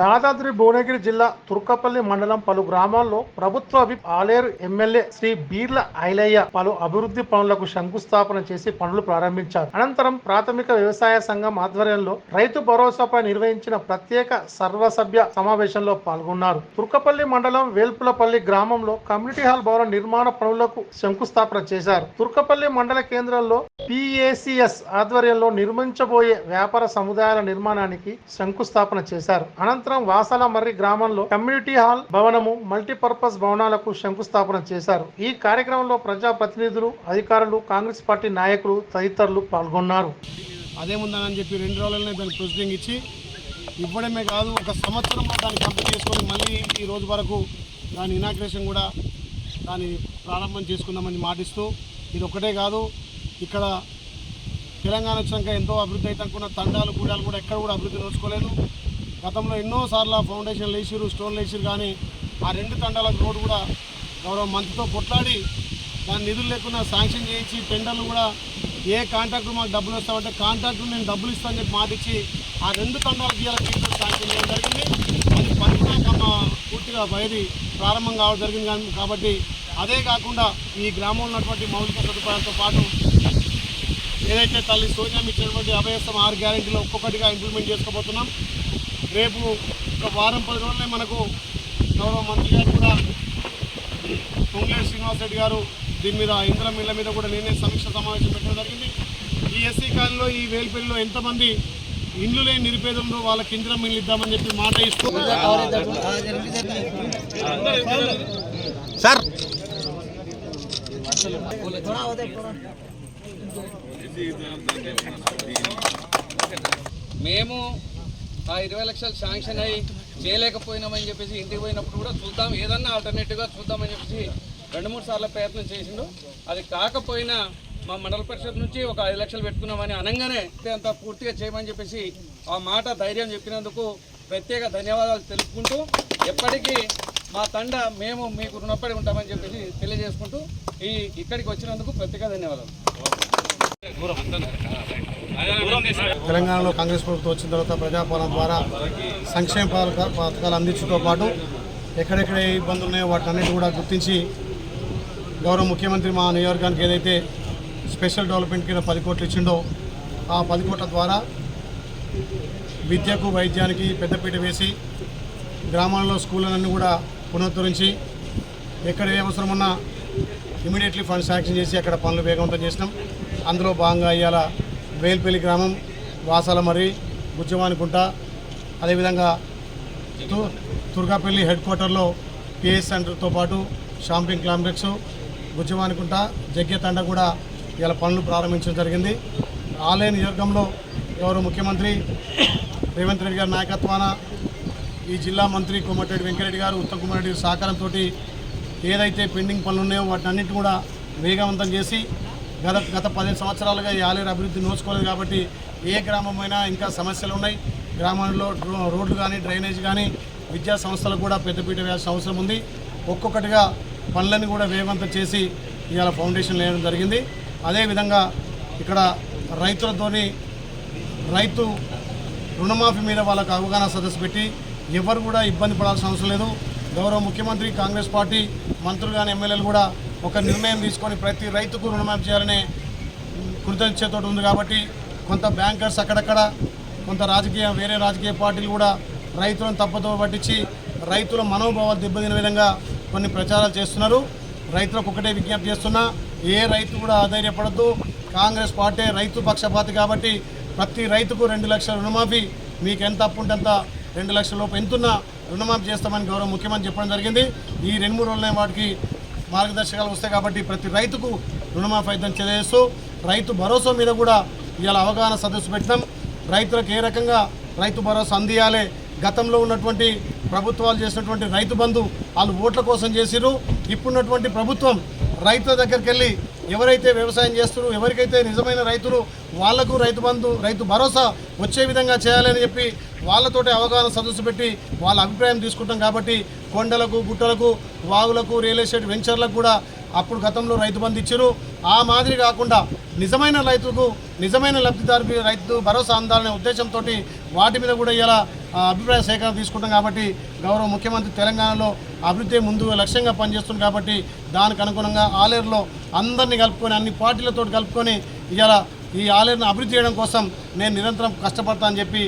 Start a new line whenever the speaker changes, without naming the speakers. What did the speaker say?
యాదాద్రి భువనగిరి జిల్లా తుర్కపల్లి మండలం పలు గ్రామాల్లో ప్రభుత్వ విప్ ఆలేరు ఎమ్మెల్యే శ్రీ బీర్ల ఐలయ్య పలు అభివృద్ధి పనులకు శంకుస్థాపన చేసి పనులు ప్రారంభించారు. అనంతరం ప్రాథమిక వ్యవసాయ సంఘం ఆధ్వర్యంలో రైతు భరోసాపై నిర్వహించిన ప్రత్యేక సర్వసభ్య సమావేశంలో పాల్గొన్నారు. తుర్కపల్లి మండలం వేల్పులపల్లి గ్రామంలో కమ్యూనిటీ హాల్ భవన నిర్మాణ పనులకు శంకుస్థాపన చేశారు. తుర్కపల్లి మండల కేంద్రంలో PACS ఆధ్వర్యంలో నిర్మించబోయే వ్యాపార సముదాయాల నిర్మాణానికి శంకుస్థాపన చేశారు. అనంతరం వాసాలమర్రి గ్రామంలో కమ్యూనిటీ హాల్ భవనము, మల్టీపర్పస్ భవనాలకు శంకుస్థాపన చేశారు. ఈ కార్యక్రమంలో ప్రజాప్రతినిధులు, అధికారులు, కాంగ్రెస్ పార్టీ నాయకులు తదితరులు పాల్గొన్నారు.
అదేముందని చెప్పి 2 రోజులనే దానికి ప్రొసీడింగ్ ఇచ్చి ఇవ్వడమే కాదు, ఒక సంవత్సరంలో దాన్ని కంప్లీట్ చేసుకొని మళ్ళీ ఈ రోజు వరకు దాని ఇనాగ్రేషన్ కూడా దాన్ని ప్రారంభం చేసుకుందామని మాటిస్తూ, ఇది ఒకటే కాదు, ఇక్కడ తెలంగాణ వచ్చినాక ఎంతో అభివృద్ధి అయితే అనుకున్న తండాలు, గూడాలు కూడా ఎక్కడ కూడా అభివృద్ధి నోచుకోలేదు. గతంలో ఎన్నోసార్లు ఫౌండేషన్లు వేసిరు, స్టోన్లు వేసిరు, కానీ ఆ 2 తండాలకు రోడ్డు కూడా గౌరవ మంత్రితో కొట్లాడి దాని నిధులు లేకుండా శాంక్షన్ చేయించి టెండర్లు కూడా ఏ కాంట్రాక్టర్ మాకు డబ్బులు వస్తామంటే కాంట్రాక్టర్ నేను డబ్బులు ఇస్తానని చెప్పి మాట ఇచ్చి ఆ 2 తండాలకు ఇవాళ శాంక్షన్ చేయడం జరిగింది. అది పని కూడా పూర్తిగా వైది ప్రారంభం కావడం జరిగింది. కాబట్టి అదే కాకుండా ఈ గ్రామంలో ఉన్నటువంటి మౌలిక సదుపాయాలతో పాటు ఏదైతే తల్లి సోనియా ఇచ్చినటువంటి అభయస్థం 6 గ్యారెంటీలు ఒక్కొక్కటిగా ఇంప్లిమెంట్ చేసుకోబోతున్నాం. రేపు ఒక వారం 10 రోజులనే మనకు గౌరవ మంత్రి గారు కూడా పొంగులేటి శ్రీనివాస్ రెడ్డి గారు దీని మీద ఇంధనం ఇళ్ల మీద కూడా నేనే సమీక్ష సమావేశం పెట్టడం జరిగింది. ఈ ఎస్సీ కాలనీలో ఈ వేల్పల్లిలో ఎంతమంది ఇండ్లు లేని నిరుపేదలు వాళ్ళకి ఇంధనం ఇల్లు ఇద్దామని చెప్పి మాట ఇస్తూ సార్
మేము ఆ 20 లక్షలు శాంక్షన్ అయ్యి చేయలేకపోయినామని చెప్పేసి ఇంటికి పోయినప్పుడు కూడా చూద్దాం, ఏదన్నా ఆల్టర్నేటివ్గా చూద్దామని చెప్పేసి 2-3 సార్లు ప్రయత్నం చేసిండు. అది కాకపోయినా మా మండల పరిషత్ నుంచి ఒక 5 లక్షలు పెట్టుకున్నామని అనగానే అంత పూర్తిగా చేయమని చెప్పేసి ఆ మాట ధైర్యం చెప్పినందుకు ప్రత్యేక ధన్యవాదాలు తెలుపుకుంటూ, ఎప్పటికీ మా తండ మేము మీకు రుణపడి ఉంటామని చెప్పేసి తెలియజేసుకుంటూ ఇక్కడికి వచ్చినందుకు ప్రత్యేక ధన్యవాదాలు.
తెలంగాణలో కాంగ్రెస్ ప్రభుత్వం వచ్చిన తర్వాత ప్రజాపాలన ద్వారా సంక్షేమ పథకాలు అందించడంతో పాటు ఎక్కడెక్కడ ఏ ఇబ్బందులు ఉన్నాయో వాటన్నిటి కూడా గుర్తించి గౌరవ ముఖ్యమంత్రి మా నియోజకవర్గానికి ఏదైతే స్పెషల్ డెవలప్మెంట్ కింద 10 కోట్లు ఇచ్చిండో ఆ 10 కోట్ల ద్వారా విద్యకు, వైద్యానికి పెద్దపీట వేసి గ్రామాల్లో స్కూళ్ళన్నీ కూడా పునరుద్ధరించి ఎక్కడ ఏ అవసరం ఉన్నా ఇమీడియట్లీ ఫండ్ శాంక్షన్ చేసి అక్కడ పనులు వేగవంతం చేసినాం. అందులో భాగంగా ఇవాళ వేల్పల్లి గ్రామం, వాసాలమర్రి, బుజ్జవానికుంట, అదేవిధంగా తుర్కపల్లి హెడ్ క్వార్టర్లో PAS సెంటర్తో పాటు షాంపింగ్ కాంప్లెక్స్, బుజ్జవానికుంట, జగ్గేతండ కూడా ఇవాళ పనులు ప్రారంభించడం జరిగింది. ఆలయ నియోజకంలో గౌరవ ముఖ్యమంత్రి రేవంత్ రెడ్డి గారి నాయకత్వాన ఈ జిల్లా మంత్రి కోమటిరెడ్డి వెంకరెడ్డి గారు, ఉత్తమ్ కుమార్ రెడ్డి సహకారంతో ఏదైతే పెండింగ్ పనులు ఉన్నాయో వాటినన్నింటినీ కూడా వేగవంతం చేసి గత 15 సంవత్సరాలుగా ఈ ఆలయ అభివృద్ధి నోచుకోలేదు. కాబట్టి ఏ గ్రామమైనా ఇంకా సమస్యలు ఉన్నాయి. గ్రామంలో రోడ్లు కానీ, డ్రైనేజ్ కానీ, విద్యా సంస్థలకు కూడా పెద్దపీట వేయాల్సిన అవసరం ఉంది. ఒక్కొక్కటిగా పనులన్నీ కూడా వేగవంతం చేసి ఇవాళ ఫౌండేషన్ వేయడం జరిగింది. అదేవిధంగా ఇక్కడ రైతులతోని రైతు రుణమాఫీ మీద వాళ్ళకు అవగాహన సదస్సు పెట్టి ఎవరు కూడా ఇబ్బంది పడాల్సిన అవసరం లేదు. గౌరవ ముఖ్యమంత్రి, కాంగ్రెస్ పార్టీ మంత్రులు కానీ, ఎమ్మెల్యేలు కూడా ఒక నిర్ణయం తీసుకొని ప్రతి రైతుకు రుణమాఫీ చేయాలనే కృతజ్ఞతతో ఉంది. కాబట్టి కొంత బ్యాంకర్స్ అక్కడక్కడ, కొంత వేరే రాజకీయ పార్టీలు కూడా రైతులను తప్పుతో పట్టించి రైతుల మనోభావాలు దెబ్బతిన విధంగా కొన్ని ప్రచారాలు చేస్తున్నారు. రైతులకు ఒకటే విజ్ఞప్తి చేస్తున్నా, ఏ రైతు కూడా ఆధైర్యపడద్దు. కాంగ్రెస్ పార్టీ రైతు పక్షపాతి కాబట్టి ప్రతి రైతుకు 2 లక్షల రుణమాఫీ, మీకు ఎంత అప్పు ఉంటే అంత 2 లక్షల లోపు ఎంతున్నా రుణమాఫీ చేస్తామని గౌరవ ముఖ్యమంత్రి చెప్పడం జరిగింది. ఈ 2-3 రోజులనే వాటికి మార్గదర్శకాలు వస్తాయి. కాబట్టి ప్రతి రైతుకు రుణమాఫీ అయిద్దని తెలియజేస్తూ రైతు భరోసా మీద కూడా ఇవాళ అవగాహన సదస్సు పెట్టినాం. రైతులకు ఏ రకంగా రైతు భరోసా అందియాలి, గతంలో ఉన్నటువంటి ప్రభుత్వాలు చేసినటువంటి రైతు బంధు వాళ్ళు ఓట్ల కోసం చేసిరు. ఇప్పుడున్నటువంటి ప్రభుత్వం రైతుల దగ్గరికి వెళ్ళి ఎవరైతే వ్యవసాయం చేస్తున్నారో, ఎవరికైతే నిజమైన రైతులు వాళ్లకు రైతు బంధు, రైతు భరోసా వచ్చే విధంగా చేయాలని చెప్పి వాళ్ళతోటి అవగాహన సదస్సు పెట్టి వాళ్ళ అభిప్రాయం తీసుకుంటాం. కాబట్టి కొండలకు, గుట్టలకు, వాగులకు, రియల్ ఎస్టేట్ వెంచర్లకు కూడా అప్పుడు గతంలో రైతు బంధు ఇచ్చారు. ఆ మాదిరి కాకుండా నిజమైన రైతుకు, నిజమైన లబ్ధిదారుకి రైతు భరోసా అందాలనే ఉద్దేశంతో వాటి మీద కూడా ఇలా అభిప్రాయ సేకరణ తీసుకుంటాం కాబట్టి గౌరవ ముఖ్యమంత్రి తెలంగాణలో అభివృద్ధి ముందు లక్ష్యంగా పనిచేస్తుంది కాబట్టి దానికి అనుగుణంగా ఆలేరులో అందరినీ కలుపుకొని అన్ని పార్టీలతో కలుపుకొని ఇవాళ ఈ ఆలేరును అభివృద్ధి చేయడం కోసం నేను నిరంతరం కష్టపడతా అని చెప్పి